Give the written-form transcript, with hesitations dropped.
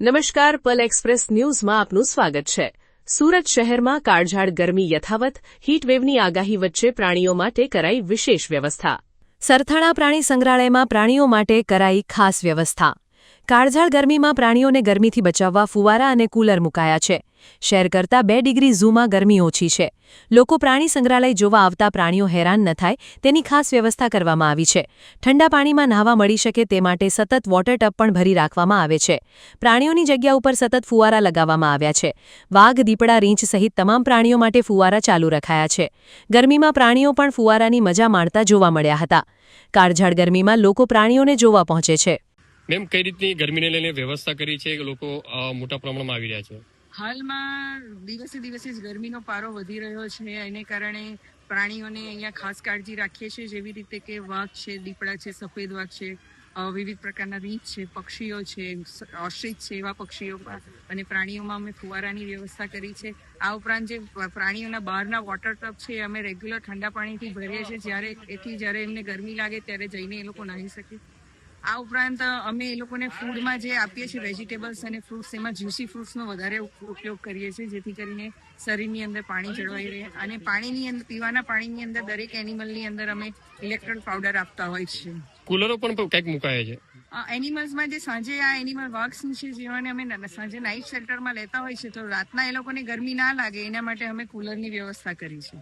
નમસ્કાર, પલ એક્સપ્રેસ ન્યૂઝમાં આપનું સ્વાગત છે. સુરત શહેરમાં કાળઝાળ ગરમી યથાવત, હીટવેવની આગાહી વચ્ચે પ્રાણીઓ માટે કરાઈ વિશેષ વ્યવસ્થા. સરથાણા પ્રાણી સંગ્રહાલયમાં પ્રાણીઓ માટે કરાઈ ખાસ વ્યવસ્થા. કાળઝાળ ગરમીમાં પ્રાણીઓને ગરમીથી બચાવવા ફુવારા અને કુલર મુકાયા છે. શહેર કરતાં 2 ડિગ્રી ઝૂમાં ગરમી ઓછી છે. લોકો પ્રાણી સંગ્રહાલય જોવા આવતા પ્રાણીઓ હેરાન ન થાય તેની ખાસ વ્યવસ્થા કરવામાં આવી છે. ઠંડા પાણીમાં નહાવા મળી શકે તે માટે સતત વોટર ટબ પણ ભરી રાખવામાં આવે છે. પ્રાણીઓની જગ્યા ઉપર સતત ફુવારા લગાવવામાં આવ્યા છે. વાઘ, દીપડા, રીંછ સહિત તમામ પ્રાણીઓ માટે ફુવારા ચાલુ રખાયા છે. ગરમીમાં પ્રાણીઓ પણ ફુવારાની મજા માણતા જોવા મળ્યા હતા. કાળઝાળ ગરમીમાં લોકો પ્રાણીઓને જોવા પહોંચે છે. મેમ, કઈ રીતની ગરમીને લઈને વ્યવસ્થા કરી છે કે લોકો મોટા પ્રમાણમાં આવી રહ્યા છે? હાલમાં દિવસે દિવસે જ ગરમીનો પારો વધી રહ્યો છે. એને કારણે પ્રાણીઓને અહીંયા ખાસ કાળજી રાખીએ છીએ, જેવી રીતે કે વાઘ છે, દીપડા છે, સફેદ વાઘ છે, વિવિધ પ્રકારના રીંછ છે, પક્ષીઓ છે, ઓસ્ટ્રીચ છે, એવા પક્ષીઓમાં અને પ્રાણીઓમાં અમે ફુવારાની વ્યવસ્થા કરી છે. આ ઉપરાંત જે પ્રાણીઓના બહારના વોટર ટબ છે અમે રેગ્યુલર ઠંડા પાણીથી ભરીએ છીએ, જ્યારે એમને ગરમી લાગે ત્યારે જઈને એ લોકો નાહી શકે. આ ઉપરાંત અમે એ લોકોને ફૂડમાં જે આપીએ છીએ વેજીટેબલ્સ અને ફ્રૂટ્સ, એમાં જ્યુસી ફ્રૂટ્સનો વધારે ઉપયોગ કરીએ છીએ, જેથી કરીને શરીરની અંદર પાણી જળવાઈ રહે. અને પાણીની અંદર, પીવાના પાણીની અંદર દરેક એનિમલની અંદર અમે ઇલેક્ટ્રોલ પાવડર આપતા હોય છે. કુલરો પણ કંઈક મુકાયા છે એનિમલ્સમાં. જે સાંજે આ એનિમલ વાઘ છે, જેવાને અમે સાંજે નાઇટ શેલ્ટરમાં લેતા હોય છે, તો રાતના એ લોકોને ગરમી ના લાગે એના માટે અમે કુલરની વ્યવસ્થા કરી છે.